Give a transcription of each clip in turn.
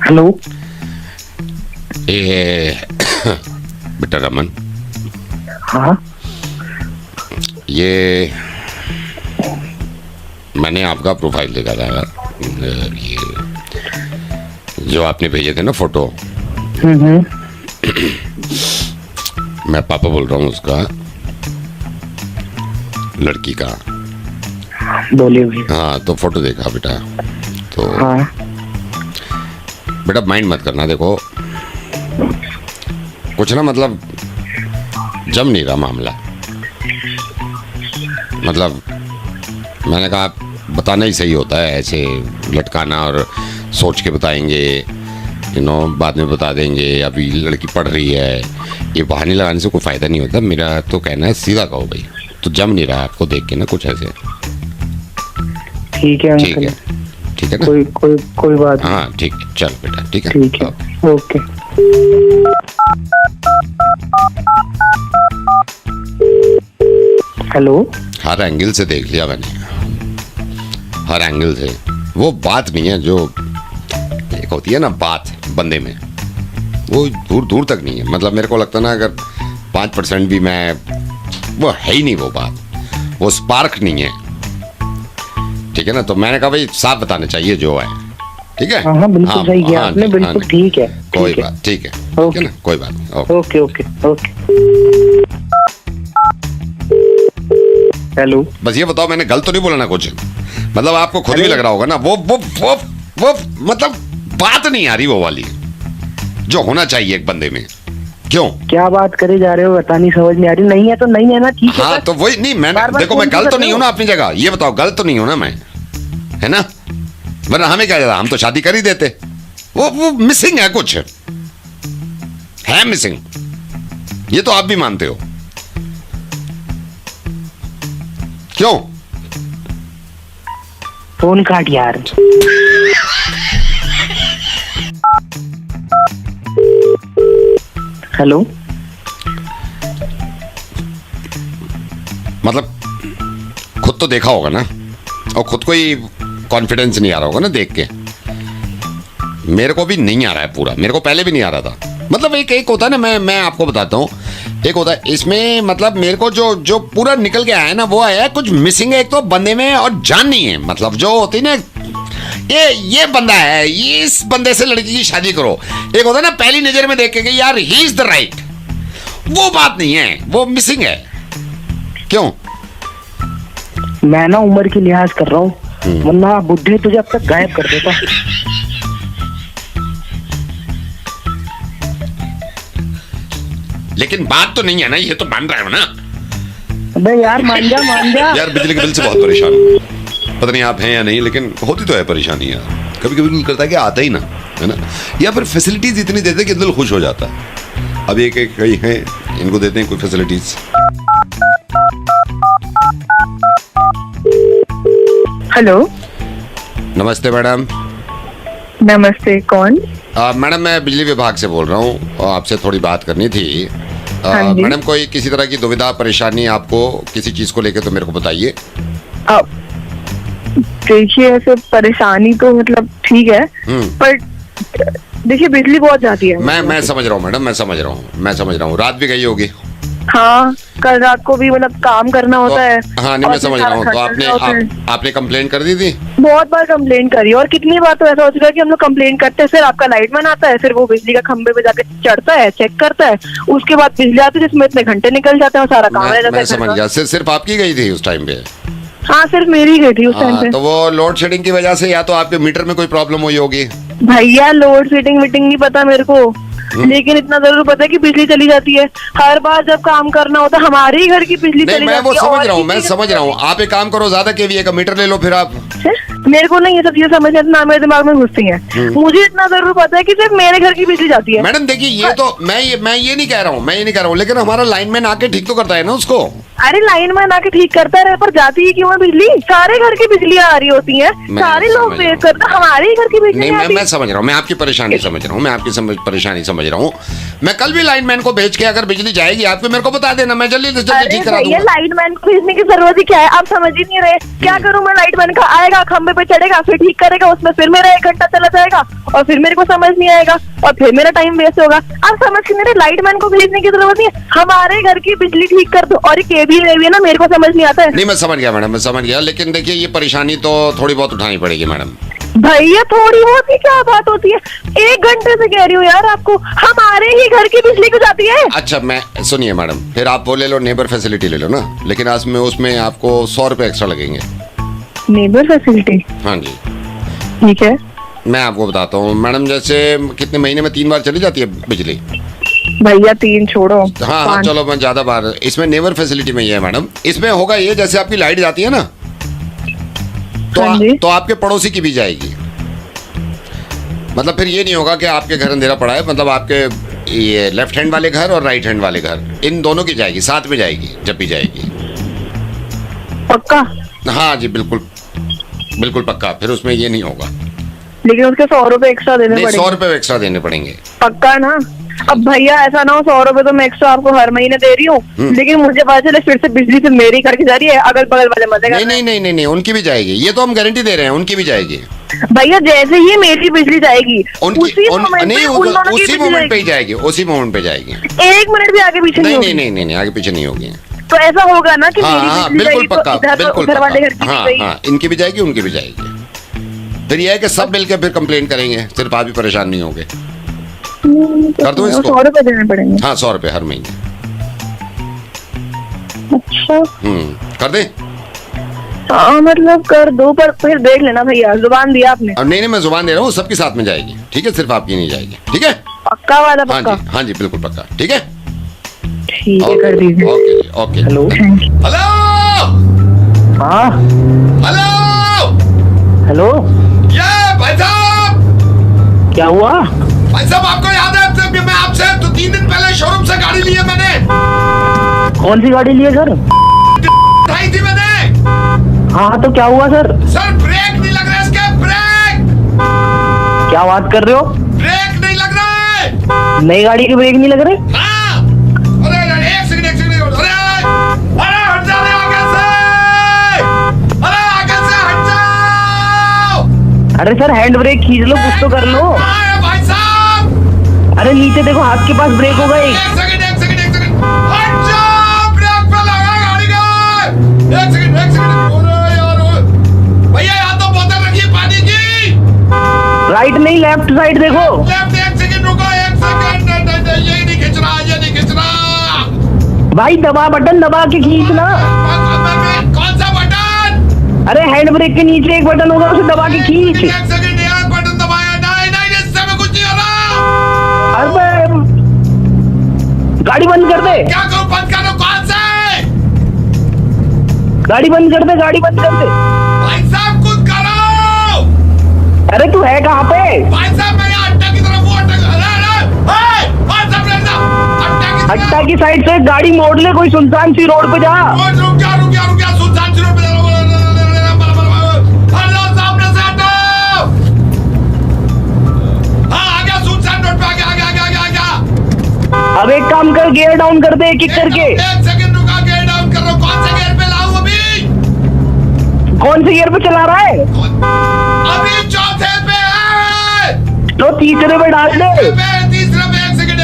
Hello. ये बेटा रमन, हाँ ये मैंने आपका प्रोफाइल देखा था यार, ये जो आपने भेजे थे ना फोटो। मैं पापा बोल रहा हूँ उसका, लड़की का। बोलिए भैया। हाँ तो फोटो देखा बेटा, तो हाँ बेटा माइंड मत करना। देखो कुछ ना, मतलब जम नहीं रहा मामला। मतलब मैंने कहा बताना ही सही होता है, ऐसे लटकाना और सोच के बताएंगे बाद में बता देंगे, अभी लड़की पढ़ रही है, ये बहाने लगाने से कोई फ़ायदा नहीं होता। मेरा तो कहना है सीधा कहो भाई। तो जम नहीं रहा आपको देख के ना कुछ ऐसे। ठीक है ठीक अंकल। है, ठीक है ना। कोई बात नहीं। हाँ ठीक, चल बेटा ठीक है। ठीक है, ओके। हेलो। हर एंगल से देख लिया मैंने, हर एंगल से। वो बात नहीं है जो एक होती है ना बात बंदे में, वो दूर दूर तक नहीं है। मतलब मेरे को लगता ना, अगर 5% भी मैं, वो है ही नहीं वो बात, वो स्पार्क नहीं है। ठीक है ना। तो मैंने कहा भाई साफ बताना चाहिए जो है। ठीक है। हाँ बिल्कुल सही किया आपने, बिल्कुल ठीक है। कोई बात, ठीक है, ठीक है ना, कोई बात नहीं। Okay okay okay. हेलो। बस ये बताओ मैंने गलत तो नहीं बोला ना कुछ? मतलब आपको खुद भी लग रहा होगा ना, वो मतलब बात नहीं आ रही वो वाली जो होना चाहिए एक बंदे में। क्यों? क्या बात करे जा रहे हो, बता नहीं, समझ नहीं आ रही। नहीं है तो नहीं है ना, ठीक है। हाँ तो वही नहीं, मैंने देखो मैं गलत तो नहीं हूं ना अपनी जगह। ये बताओ गलत तो नहीं हूं ना मैं, है ना? वरना हमें क्या जाता, हम तो शादी कर ही देते। वो मिसिंग है, कुछ है मिसिंग। ये तो आप भी मानते हो। क्यों? फोन काट यार। हेलो। मतलब खुद तो देखा होगा ना, और खुद को ही कॉन्फिडेंस नहीं आ रहा होगा ना देख के। मेरे को भी नहीं आ रहा है पूरा, मेरे को पहले भी नहीं आ रहा था। मतलब एक होता है ना, मैं आपको बताता हूँ, एक होता है इसमें, मतलब मेरे को जो पूरा निकल के आया है ना, वो आया है कुछ मिसिंग है एक तो बंदे में, और जान नहीं है। मतलब जो होती है ना, ये बंदा है, ये इस बंदे से लड़की की शादी करो। एक होता है ना पहली नजर में देख के कि यार ही इज द राइट, वो बात नहीं है, वो मिसिंग है। क्यों? मैं ना उम्र की लिहाज कर रहा हूँ, वरना बुद्धि तुझे अब तक गायब कर देता। लेकिन बात तो नहीं है ना, ये तो मान रहे हो ना? अबे यार मान जा यार बिजली के बिल से बहुत परेशान हूँ। पता नहीं आप हैं या नहीं, लेकिन होती तो है परेशानी यार। कभी कभी दिल करता है कि आता ही ना, है ना? या फिर फैसिलिटीज इतनी देते कि दिल खुश हो जाता है। अब एक कई हैं, इनको देते हैं कोई फैसिलिटीज। हेलो। नमस्ते मैडम। नमस्ते, कौन? मैडम मैं बिजली विभाग से बोल रहा हूँ, और आपसे थोड़ी बात करनी थी। हाँ जी। मैडम कोई किसी तरह की दुविधा परेशानी आपको किसी चीज को लेकर तो मेरे को बताइए। देखिए ऐसे परेशानी तो मतलब ठीक है, पर देखिए बिजली बहुत जाती है। मैं समझ रहा हूँ मैडम, मैं समझ रहा हूँ। रात भी गई होगी। हाँ, कल रात को भी मतलब काम करना होता है। हाँ नहीं मैं समझ रहा हूँ। तो आपने कंप्लेंट कर दी थी? बहुत बार कंप्लेंट करी, और कितनी बार तो ऐसा हो चुका है कि हम लोग कंप्लेंट करते हैं, फिर आपका लाइटमैन आता है, फिर वो बिजली का खंबे पे जाके चढ़ता है, चेक करता है, उसके बाद बिजली आती है जिसमें इतने घंटे निकल जाते हैं और सारा काम रह जाता है। मैं समझ गया। सिर्फ आपकी गई थी उस टाइम पे? हाँ सिर्फ मेरी गई थी उस टाइम पे। तो वो लोड शेडिंग की वजह से, या तो आपके मीटर में कोई प्रॉब्लम हुई होगी। भैया लोड शेडिंग मीटिंग नहीं पता मेरे को, लेकिन इतना जरूर पता है कि बिजली चली जाती है। हर बार जब काम करना होता है हमारे ही घर की बिजली चली जाती है। मैं वो समझ रहा हूँ। आप एक काम करो, ज्यादा केवीए का मीटर ले लो फिर आप। मेरे को नहीं ये सब चीजें समझ ना मेरे दिमाग में घुसती हैं। मुझे इतना जरूर पता है कि सिर्फ मेरे घर की बिजली जाती है। मैडम देखिए, ये तो मैं ये नहीं कह रहा हूँ, लेकिन हमारा लाइनमैन आके ठीक तो करता है ना उसको। अरे लाइनमैन आके ठीक करता है, पर जाती ही क्यों है बिजली? सारे घर की बिजली आ रही होती है, सारे लोग वेट करते हैं, हमारे ही घर की बिजली नहीं। मैं समझ रहा हूँ, मैं आपकी परेशानी समझ रहा हूँ। मैं कल भी लाइनमैन को भेज के, अगर बिजली जाएगी आपको मेरे को बता देना, मैं जल्दी ठीक करा दूंगा। लाइटमैन को भेजने की जरूरत ही क्या है? आप समझ ही नहीं रहे। क्या करूँ मैं? लाइटमैन का आएगा, खंबे खंबे पे चढ़ेगा, फिर ठीक करेगा, उसमें फिर मेरा 1 घंटा चला जाएगा और फिर मेरे को समझ नहीं आएगा और फिर मेरा टाइम वेस्ट होगा। आप समझ के मेरे लाइटमैन को भेजने की जरूरत नहीं है, हमारे घर की बिजली ठीक कर दो। और ये केबीए है ना, मेरे को समझ नहीं आता है। नहीं मैं समझ गया मैडम, मैं समझ गया, लेकिन देखिए ये परेशानी तो थोड़ी बहुत उठानी पड़ेगी मैडम। भैया थोड़ी बहुत ही क्या बात होती है, 1 घंटे से कह रही हूँ यार आपको, हमारे ही घर की बिजली को जाती है। अच्छा मैं सुनिए मैडम, फिर आप वो ले लो, नेबर फैसिलिटी ले लो ना, लेकिन आज में उसमें आपको 100 रुपये एक्स्ट्रा लगेंगे। Neighbour facility? हाँ जी ठीक है, मैं आपको बताता हूँ मैडम, जैसे कितने महीने में 3 बार चली जाती है बिजली? भैया 3 छोड़ो। हाँ हाँ चलो मैं ज्यादा बार, इसमें नेबर फैसिलिटी में ये है मैडम, इसमें होगा ये जैसे आपकी लाइट जाती है ना हाँ जी। तो आपके पड़ोसी की भी जाएगी। मतलब फिर ये नहीं होगा कि आपके घर अंधेरा पड़ा है, मतलब आपके ये लेफ्ट हैंड वाले घर और राइट हैंड वाले घर, इन दोनों की जाएगी, साथ में जाएगी जब भी जाएगी। पक्का? हाँ जी बिल्कुल बिल्कुल पक्का, फिर उसमें ये नहीं होगा। लेकिन उसके 100 रुपए एक्स्ट्रा देने नहीं, पड़ेंगे? 100 रुपये एक्स्ट्रा देने पड़ेंगे। पक्का ना? अब भैया ऐसा ना हो 100 रुपए तो मैं एक्स्ट्रा आपको हर महीने दे रही हूँ, लेकिन मुझे पता चले फिर से बिजली से मेरी करके जा रही है, अगल बगल वाले मजे कर नहीं नहीं नहीं नहीं नहीं, उनकी भी जाएगी, ये तो हम गारंटी दे रहे हैं, उनकी भी जाएगी भैया। जैसे ही मेरी बिजली जाएगी उसी मोमेंट नहीं, पे उन दोनों की उसी बिजली मोमेंट पे ही जाएगी। जाएगी, उसी मोमेंट पे जाएगी। 1 मिनट भी आगे पीछे नहीं नहीं होगी? नहीं नहीं नहीं, आगे पीछे नहीं होगी। तो ऐसा होगा ना कि हाँ मेरी हाँ बिजली बिल्कुल जाएगी पक्का, तो इधर बिल्कुल उधर वाले घर पक्का, की हाँ भी गई। हाँ, इनकी भी जाएगी उनकी भी जाएगी। फिर यह है कि सब मिलकर फिर कंप्लेंट करेंगे, सिर्फ आप भी परेशान नहीं होंगे। कर दो इसको। 100 रुपए देने पड़ेंगे? हाँ 100 रुपये हर महीने। अच्छा कर दे। हाँ मतलब कर दो, पर फिर देख लेना भैया, जुबान दिया आपने। अब नहीं नहीं मैं जुबान दे रहा हूँ, सबके साथ में जाएगी, ठीक है, सिर्फ आपकी नहीं जाएगी, ठीक है? पक्का वाला? हाँ पक्का? जी हाँ जी बिल्कुल पक्का, ठीक है। ठीक है कर दीजिए। ओके जी ओके। हेलो। हेलो हाँ हेलो हेलो, ये भाई साहब, क्या हुआ? भाई साहब आपको याद है मैं आपसे 3 दिन पहले शोरूम से गाड़ी ली है मैंने। कौन सी गाड़ी ली है सर? उठाई थी मैंने। हाँ तो क्या हुआ सर? सर ब्रेक नहीं लग रहा है इसके, ब्रेक। क्या बात कर रहे हो? ब्रेक नहीं लग रहा है। नई गाड़ी के ब्रेक नहीं लग रहे? हाँ। अरे एक सेकंड अरे हट जा रे आगे से, अरे आगे से हट जाओ। अरे सर हैंड ब्रेक खींच लो, कुछ तो कर लो। भाई साहब अरे नीचे देखो, हाथ के पास ब्रेक होगा एक। एक सेकंड हट जाओ, ब्रेक पे लगा गाड़ी का। एक सेकंड अरे यार भैया, यहाँ तो बोतल रखी है पानी की। राइट नहीं लेफ्ट साइड देखो। लेफ्ट, एक सेकंड रुको, एक सेकंड, ये नहीं खींच रहा, ये नहीं खींच रहा। भाई दबा, बटन दबा के खींचना। कौन सा बटन? अरे हैंड ब्रेक के नीचे एक बटन होगा, उसे दबा के खींच। एक सेकंड यार, बटन दबाया। नहीं नहीं, इससे में कुछ नहीं हो रहा। अरे गाड़ी बंद कर दे। क्या करूं, बंद करो? कौन से? गाड़ी बंद कर दे, गाड़ी बंद कर दे। भाई साहब कुछ करो। अरे तू है कहाँ पे? भाई साहब मैं यहाँ अड्डा की तरफ हूँ, अड्डा। अट्टा की साइड से गाड़ी मोड़ ले, कोई सुनसान सी रोड पे जा। रुक गया सुनसान सी रोड पे। हेलो सामने से हटो। हाँ आ गया, सुनसान रोड पे आ गया। अब एक काम कर, गियर डाउन कर दे एक एक करके। एक सेकंड रुका, गियर डाउन कर रहा हूँ। कौन से गियर पे लाऊं अभी? कौन से गियर पे चला रहा है? अभी चौथे पे है। तो तीसरे पे डाल दे। तीसरे पे। एक सेकंड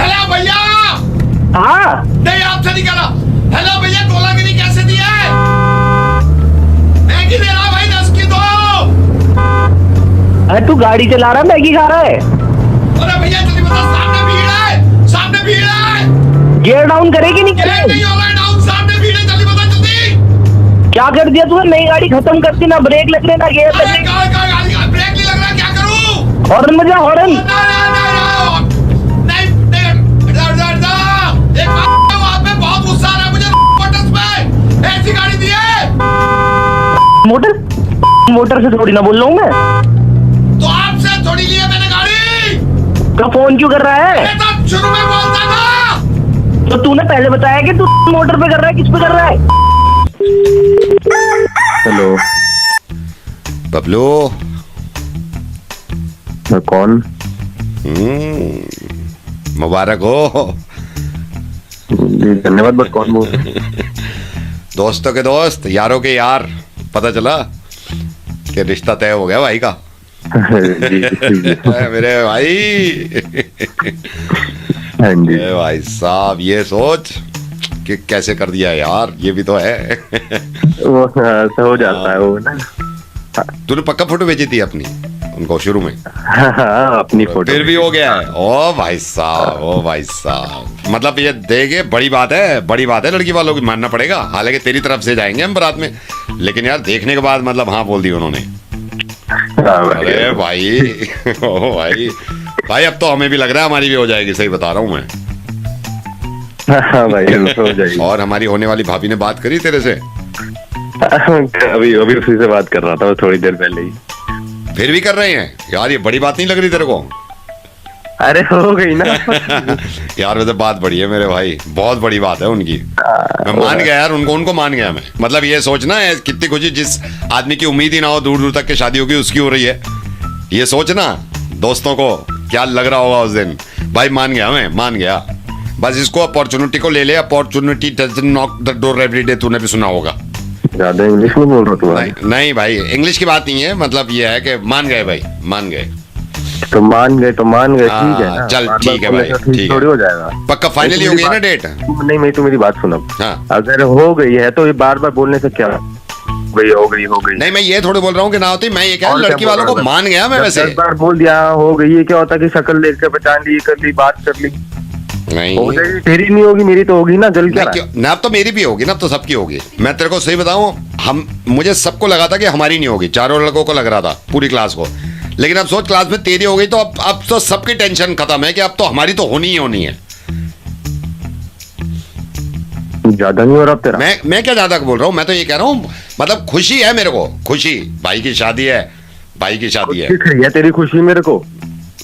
हेलो भैया। हाँ नहीं आपसे नहीं कह रहा। हेलो भैया, गोलागिरी कैसे दी है? मैगी दे रहा भाई, 10 की 2। अरे तू गाड़ी चला रहा है, मैगी खा रहा है? अरे भैया जल्दी बता, सामने भीड़ है, सामने भीड़ है। गियर डाउन करेगी नहीं नहीं करे? हो रहा है डाउन, सामने भीड़ है, जल्दी बता जल्दी। क्या कर दिया तूने? नई गाड़ी खत्म करती, ना ब्रेक लग रहे ना गियर लग रहे। गाड़ी ब्रेक नहीं लग रहा, क्या करूं? हॉर्न बजा, हॉर्न। वहाँ पे बहुत गुस्सा आ रहा है मुझे मोटर्स पे। ऐसी गाड़ी दी है। मोटर से थोड़ी ना बोल रहा हूँ मैं। तो आपसे थोड़ी ली है मैंने गाड़ी। तो फोन क्यों कर रहा है? तो शुरू में बोलता था। तो तूने पहले बताया कि तू मोटर पे कर रहा है, किस पे कर रहा है? हेलो बबलू। कौन? मुबारक हो। जी धन्यवाद, बट कौन बोल? दोस्तों के दोस्त, यारों के यार, पता चला कि रिश्ता तय हो गया भाई का। जी जी। मेरे भाई हाँ जी। भाई साहब ये सोच कि कैसे कर दिया यार, ये भी तो है। वो ऐसा हो जाता है वो ना। तूने पक्का फोटो भेजी थी अपनी उनको शुरू में? हाँ, अपनी फोटो फिर भी हो गया है। ओ भाई साहब, ओ भाई साहब, मतलब ये देखे बड़ी बात है, बड़ी बात है। लड़की वालों की मानना पड़ेगा, हालांकि तेरी तरफ से जाएंगे हम बारात में, लेकिन यार देखने के बाद मतलब हाँ बोल दी उन्होंने। अरे भाई ओ भाई भाई, अब तो हमें भी लग रहा है हमारी भी हो जाएगी, सही बता रहा हूँ मैं। हाँ भाई, हो जाएगी। और हमारी होने वाली भाभी ने बात करी तेरे से? अभी उसी से बात कर रहा था थोड़ी देर पहले ही। फिर भी कर रहे हैं यार, ये बड़ी बात नहीं लग रही तेरे को? अरे हो गई ना। यार वैसे बात बड़ी है मेरे भाई, बहुत बड़ी बात है उनकी। मैं मान गया यार, उनको मान गया मैं। मतलब ये सोचना है कितनी खुशी, जिस आदमी की उम्मीद ही ना हो दूर दूर तक की शादी होगी उसकी हो रही है। ये सोचना दोस्तों को क्या लग रहा होगा उस दिन। भाई मान गया, मैं मान गया। बस इसको अपॉर्चुनिटी को ले ले, opportunity doesn't knock the door every day, तूने भी सुना होगा। ज्यादा इंग्लिश में बोल रहा तू? नहीं भाई, इंग्लिश की बात नहीं है, मतलब ये है कि मान गए भाई, मान गए तो मान गए, ठीक है ना। चल ठीक है भाई, ठीक थोड़ी हो जाएगा। पक्का फाइनली हो गई ना डेट? नहीं, मैं तो मेरी बात सुनो। हाँ। अगर हो गई है तो ये बार बार बोलने से क्या हो गई। नहीं, मैं ये थोड़ी बोल रहा हूँ कि ना होती, मैं ये कह रहा हूँ लड़की वालों को मान गया मैं। वैसे 10 बार बोल दिया हो गई, ये क्या होता कि शक्ल देख के पहचान ली, कर ली, बात कर ली। नहीं हो जाएगी, तेरी नहीं होगी, मेरी तो होगी ना। जल क्या ना, अब तो मेरी भी होगी ना, अब तो सबकी होगी। मैं तेरे को सही बताऊं, मुझे सबको लगा था कि हमारी नहीं होगी, चारों लड़कों को लग रहा था, पूरी क्लास को। लेकिन अब सोच, क्लास में तेरी हो गई तो अब तो सबकी टेंशन खत्म है कि अब तो हमारी तो होनी ही होनी है। ज्यादा नहीं हो रहा तेरा? मैं क्या ज्यादा बोल रहा हूँ, मैं तो ये कह रहा हूँ मतलब खुशी है मेरे को, खुशी। भाई की शादी है, भाई की शादी है। तेरी खुशी मेरे को,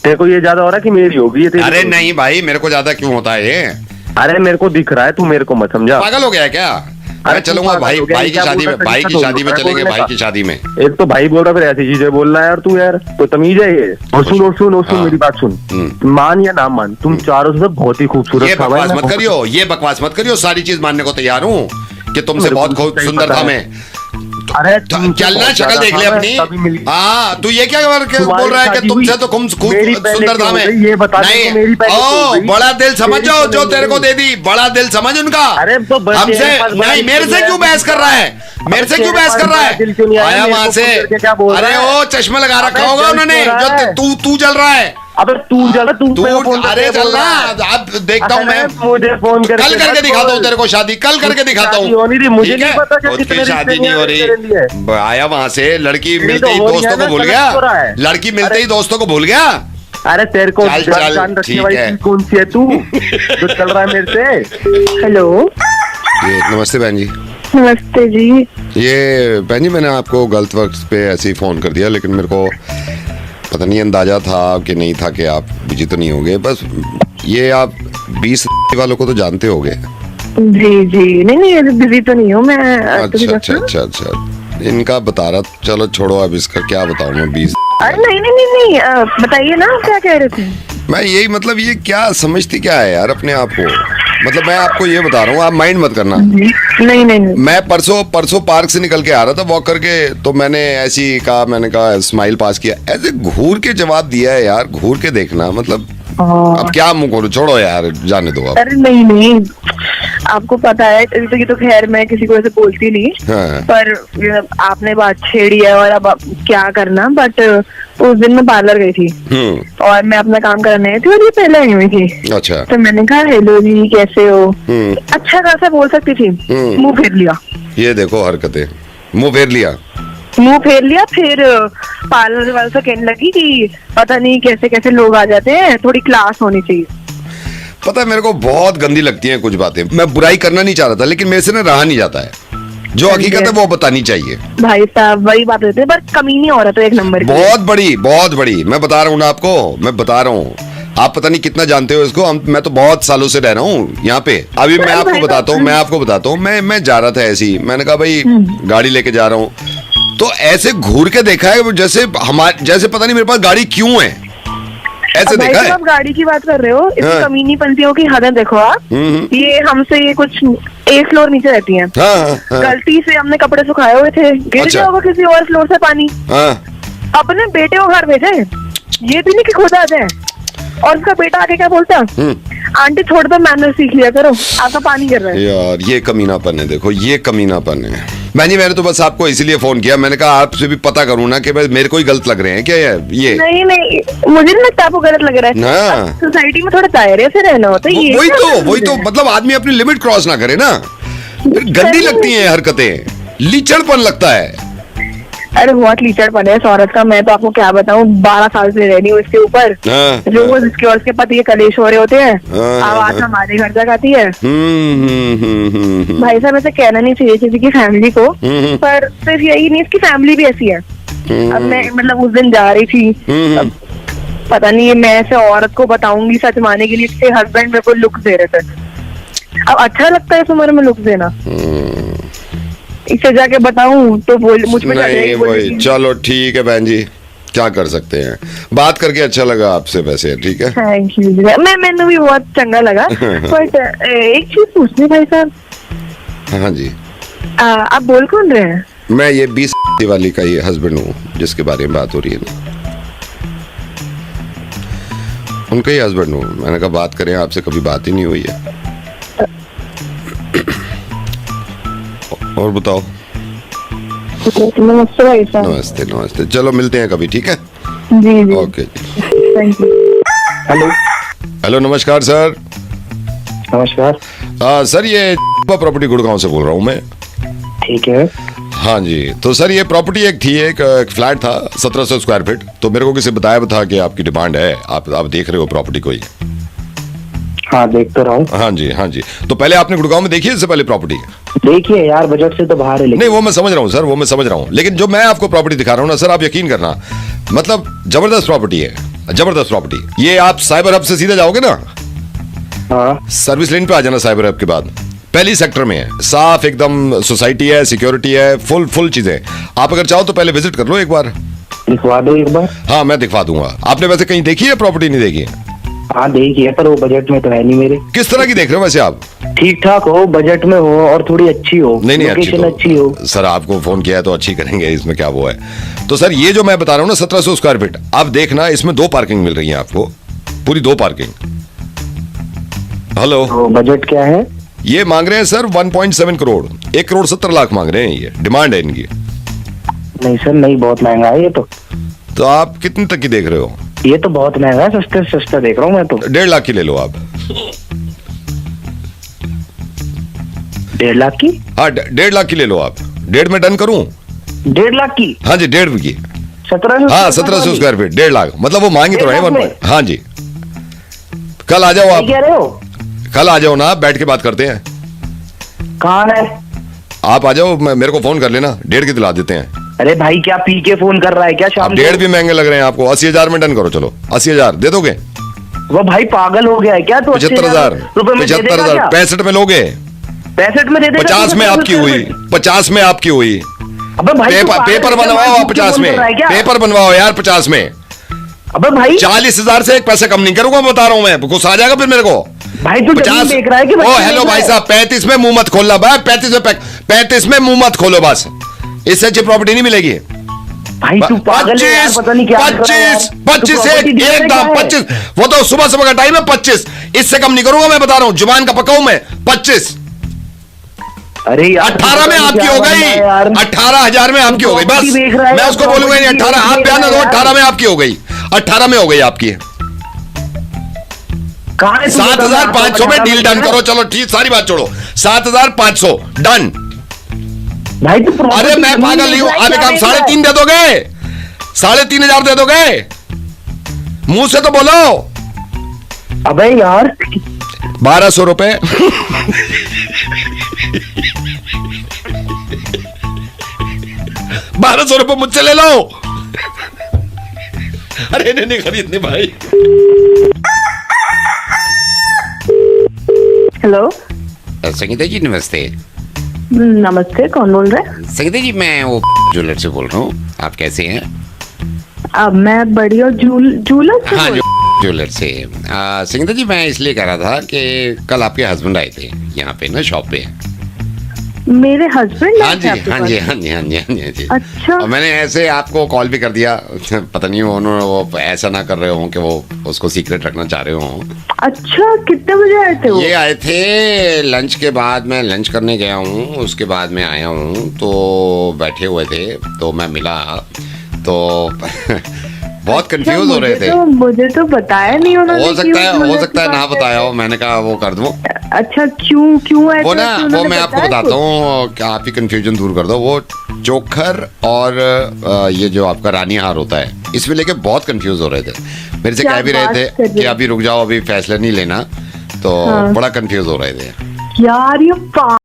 तेरे को ये ज्यादा हो रहा है कि मेरी होगी ये तेरी? अरे नहीं भाई, मेरे को ज्यादा क्यों होता है ये? अरे मेरे को दिख रहा है, तू मेरे को मत समझा। पागल हो गया है क्या? मैं चलूंगा भाई की शादी में, भाई की शादी में चलेंगे, भाई की शादी में। एक तो भाई बोल रहा, फिर ऐसी चीजें बोल रहा है यार तू। यार तो तमीज है ये। और सुन मेरी बात सुन, मान या ना मान, तुम चारों से बहुत ही खूबसूरत। ये बकवास मत करियो, ये बकवास मत करियो। सारी चीज मानने को तैयार हूँ कि तुमसे बहुत सुंदर था मैं। अरे चलना, शक्ल देख ले अपनी। हाँ, तू ये क्या बोल रहा है कि तुमसे तो खूब सुंदर था मैं? ये बता नहीं, ओ बड़ा दिल समझो जो तेरे को दे दी, बड़ा दिल समझ उनका। अरे तो हमसे नहीं, मेरे से क्यों बहस कर रहा है? मेरे से क्यों बहस कर रहा है? आया वहां से। अरे ओ चश्मा लगा रखा होगा उन्होंने, जो तू जल रहा है। अबे तू जल, अरे चल रहा, अब देखता हूँ मैं, मुझे फोन कर, कल करके दिखाता हूँ तेरे को शादी, कल करके दिखाता हूँ। मुझे नहीं पता उसकी शादी नहीं हो रही। आया वहां से, लड़की मिलते ही दोस्तों को भूल गया, लड़की मिलते ही दोस्तों को भूल गया। अरे तेरे को चल ठीक है। कौन सी है तू जो चल रहा है मेरे से? हेलो, नमस्ते बहन जी। नमस्ते जी। ये बहन जी, मैंने आपको गलत वक्त पे ऐसे ही फोन कर दिया, लेकिन मेरे को पता नहीं अंदाजा था कि नहीं था कि आप बिजी तो नहीं होगे। बस ये आप 20 वालों को तो जानते होगे? जी नहीं, बिजी तो नहीं हूँ मैं। अच्छा, इनका बता रहा। चलो छोड़ो, अब इसका क्या बताऊँ मैं। 20? अरे नहीं, बताइए ना, क्या कह रहे थे? मैं यही, मतलब ये क्या समझती क्या है यार अपने आप को? मतलब मैं आपको ये बता रहा हूँ, आप माइंड मत करना। नहीं। मैं परसों पार्क से निकल के आ रहा था वॉक करके, तो मैंने ऐसी कहा, मैंने कहा स्माइल पास किया, ऐसे घूर के जवाब दिया है यार, घूर के देखना। मतलब अब क्या मुंह खोलूं, छोड़ो यार, जाने दो आप। अरे नहीं, आपको पता है ये तो खैर मैं किसी को ऐसे बोलती नहीं। हाँ। पर आपने बात छेड़ी है और अब क्या करना। बट उस दिन मैं पार्लर गई थी और मैं अपना काम करने आई थी और ये पहले आई हुई थी। अच्छा। तो मैंने कहा हेलो जी, कैसे हो? अच्छा खासा बोल सकती थी, मुंह फेर लिया। ये देखो हरकतें, मुंह फेर लिया। फिर पार्लर वाले से कहने लगी कि पता नहीं कैसे कैसे लोग आ जाते हैं, थोड़ी क्लास होनी चाहिए। पता है मेरे को बहुत गंदी लगती हैं कुछ बातें। मैं बुराई करना नहीं चाह रहा था, लेकिन मेरे से ना रहा नहीं जाता है। जो हकीकत है वो बतानी चाहिए। भाई साहब वही बात होती है, पर कमीनी औरत है एक नंबर की। बहुत बड़ी। मैं बता रहा हूँ ना आपको, मैं बता रहा हूँ। आप पता नहीं कितना जानते हो इसको। मैं तो बहुत सालों से रह रहा हूँ यहाँ पे। अभी मैं आपको बताता हूँ, मैं जा रहा था ऐसे ही, मैंने कहा भाई गाड़ी लेके जा रहा हूँ, तो ऐसे घूर के देखा है जैसे पता नहीं मेरे पास गाड़ी क्यों है, ऐसे देखा है। आप गाड़ी की बात कर रहे हो, इसकी कमीनी पंथियों की हद देखो आप। ये हमसे ये कुछ एक फ्लोर नीचे रहती हैं। हाँ। गलती से हमने कपड़े सुखाए हुए थे, गिर अच्छा। गया होगा किसी और फ्लोर से पानी, हाँ। अपने बेटे को घर भेजे, ये भी नहीं कि खुद आ जाए। और उसका बेटा आके क्या बोलता है, आंटी थोड़ा तो मैनर सीख लिया करो, आपका पानी गिर रहा है। यार ये कमीनापन है, देखो ये कमीनापन है। मैंने तो बस आपको इसीलिए फोन किया, मैंने कहा आपसे भी पता करूं ना कि भाई मेरे को ही गलत लग रहे हैं क्या ये। नहीं मुझे नहीं लगता आपको गलत लग रहा है। हाँ। सोसाइटी में थोड़ा दायरे से रहना होता है। ये वही तो मतलब आदमी अपनी लिमिट क्रॉस ना करे ना, गंदी लगती हैं हरकतें, लीचड़पन लगता है। अरे बहुत लीचड़पन है इस औरत का, मैं तो आपको क्या बताऊं, 12 साल से रह रही हूँ इसके ऊपर। रोज इसके और उसके पति के कलेश हो रहे होते हैं, आवाज हमारे घर तक आती है। भाई साहब ऐसे कहना नहीं चाहिए किसी की फैमिली को, पर सिर्फ यही नहीं, इसकी फैमिली भी ऐसी है। अब मैं मतलब उस दिन जा रही थी, अब पता नहीं मैं ऐसे औरत को बताऊंगी सच माने के लिए, इसके हस्बैंड मेरे को लुक दे रहे थे। अब अच्छा लगता है इस उम्र में लुक देना, इसे जाके बताऊं तो बोल मुझ पे नहीं वही, चलो ठीक है बहन जी, क्या कर सकते हैं। बात करके अच्छा लगा आपसे वैसे, ठीक है। Thank you. मैंने भी बहुत चंगा लगा। बट एक चीज पूछनी भाई साहब। हाँ जी। आप बोल कौन रहे हैं? मैं ये 20 वाली का ही हस्बैंड हूँ जिसके बारे में बात हो रही है ना, उनका ही हस्बैंड हूँ। मैंने कहा बात करें, आपसे कभी बात ही नहीं हुई है। और बताओ। नमस्ते भाई साहब। नमस्ते नमस्ते, चलो मिलते हैं कभी, ठीक है। जी ओके जी, थैंक यू। हेलो। हेलो नमस्कार सर। नमस्कार। सर ये प्रॉपर्टी गुड़गांव से बोल रहा हूँ मैं। ठीक है। हाँ जी, तो सर ये प्रॉपर्टी एक थी, एक फ्लैट था 1700 स्क्वायर फीट। तो मेरे को किसी बताया था कि आपकी डिमांड है, आप देख रहे हो प्रॉपर्टी को ही। हाँ देख तो रहा हूँ। हाँ जी हाँ जी। तो पहले आपने गुड़गांव में देखी है इससे पहले प्रॉपर्टी? देखिए यार, बजट से तो बाहर है। नहीं वो मैं समझ रहा हूँ सर, वो मैं समझ रहा हूँ, लेकिन जो मैं आपको प्रॉपर्टी दिखा रहा हूँ ना सर, आप यकीन करना, मतलब जबरदस्त प्रॉपर्टी है, जबरदस्त प्रॉपर्टी। ये आप साइबर हब से सीधे जाओगे ना, हाँ सर्विस लेन पे आ जाना, साइबर हब के बाद पहली सेक्टर में है, साफ एकदम सोसाइटी है, सिक्योरिटी है, फुल चीजें। आप अगर चाहो तो पहले विजिट कर लो एक बार। दिखवा दो एक बार। हाँ मैं दिखवा दूंगा। आपने वैसे कहीं देखी है प्रॉपर्टी? नहीं देखी है? हाँ देखिए, पर वो बजट में तो है नहीं मेरे। किस तरह की देख रहे हो वैसे आप? ठीक ठाक हो, बजट में हो और थोड़ी अच्छी हो। नहीं लोकेशन अच्छी हो। सर आपको फोन किया है तो अच्छी करेंगे, इसमें क्या वो है। तो सर ये जो मैं बता रहा हूँ ना 1700 स्क्वायर फीट, आप देखना इसमें 2 पार्किंग मिल रही है आपको, पूरी 2 पार्किंग। हेलो। तो बजट क्या है? ये मांग रहे हैं सर 1.7 करोड़, 1 करोड़ 70 लाख मांग रहे हैं, ये डिमांड है इनकी। नहीं सर, नहीं, बहुत महंगा है ये तो आप कितने तक की देख रहे हो? ये तो बहुत महंगा है, सस्ते से सस्ता देख रहा हूँ मैं तो। 1.5 लाख की ले लो आप। 1.5 लाख की? हाँ 1.5 लाख की ले लो आप। 1.5 में डन करूं? 1.5 लाख की? हाँ जी 1.5 की। 1700? हाँ 1700 स्क्वायर फीट 1.5 लाख, मतलब वो मांगी तो रहे 1.5 1 में? हाँ जी। कल आ जाओ आप, कह रहे हो? कल आ जाओ ना, बैठ के बात करते हैं। कहाँ है? आप आ जाओ, मेरे को फोन कर लेना, 1.5 की दिला देते हैं। अरे भाई क्या पी के फोन कर रहा है क्या शाम आप को? 1.5 भी महंगे लग रहे हैं आपको। 80,000 में डन करो, चलो 80,000 दे दोगे? वो भाई पागल हो गया है क्या? तो 75,000 रुपए में दे देगा 75,000 क्या? 65 में लोगे? 65 में दे देगा? 50 में आपकी हुई, 50 में आपकी हुई। अबे भाई तू पागल पेपर है क्या? बनवाओ भाई आप तू क्यों 50 फोन में, कर रहा है क्या? पेपर बनवाओ यार 50 में। अबे भाई 40,000 से 1 पैसे कम नहीं करूंगा, बता रहा हूं मैं, गुस्सा आ जाएगा फिर मेरे को। भाई तू जमीन देख रहा है कि ओ बच्चे हेलो देख भाई रहा है? साहब, 35 में मुंह मत खोलना भाई, 35 में मुंह मत खोलो बस, इससे अच्छी प्रॉपर्टी नहीं मिलेगी। भाई तू पागल है यार, पता नहीं क्या कर रहा है यार। 25 तू property देख एक रहा दाम है? 25, वो तो सुबह सुबह का टाइम है 25, इससे कम नहीं करूंगा मैं, बता रहा हूं, जुबान का पक्का हूं मैं। 25, अरे यार 18 में आपकी हो गई, 18,000 में आपकी हो गई, बस मैं उसको बोलूंगा नहीं। 18 आप बयान दो, 18 में आपकी हो गई, 18 में हो गई आपकी। 7,500 में डील डन करो, चलो ठीक, सारी बात छोड़ो, 7,500 डन। भाई तू अरे मैं पागल नहीं हूं, आप एक काम 3.5 दे दोगे? 3,500 दे दोगे? मुंह से तो बोलो। अबे यार 1,200 रुपए। ₹1,200 मुझसे ले लो। अरे नहीं खरीदने भाई। हेलो संगीता जी नमस्ते। नमस्ते, कौन बोल रहा है? संगीता जी मैं वो ज्वेलर से बोल रहा हूँ, आप कैसे हैं? अब मैं बड़ी और जूलर से हाँ बोल- ज्वेलर से। संगीता जी मैं इसलिए कह रहा था कि कल आपके हस्बैंड आए थे यहाँ पे ना शॉप पे, मेरे हस्बैंड हाँ जी हाँ जी हाँ जी हाँ जी हाँ जी हाँ जी। अच्छा। और मैंने ऐसे आपको कॉल भी कर दिया, पता नहीं उन्होंने वो ऐसा ना कर रहे हो कि वो उसको सीक्रेट रखना चाह रहे हो। अच्छा, कितने बजे आए थे वो? ये आए थे लंच के बाद, मैं लंच करने गया हूँ, उसके बाद में आया हूँ, तो बैठे हुए थे तो मैं मिला तो बहुत कंफ्यूज हो रहे थे। मुझे तो बताया नहीं उन्होंने। हो सकता है ना बताया हो, मैंने कहा वो कर दूं। अच्छा, क्यों वो ना वो मैं आपको बताता हूँ कि आप ही कंफ्यूजन दूर कर दो। वो चोखर और ये जो आपका रानी हार होता है, इसमें लेके बहुत कंफ्यूज हो रहे थे। मेरे से कह भी रहे थे कि अभी रुक जाओ, अभी फैसला नहीं लेना, तो बड़ा कंफ्यूज हो रहे थे यार। ये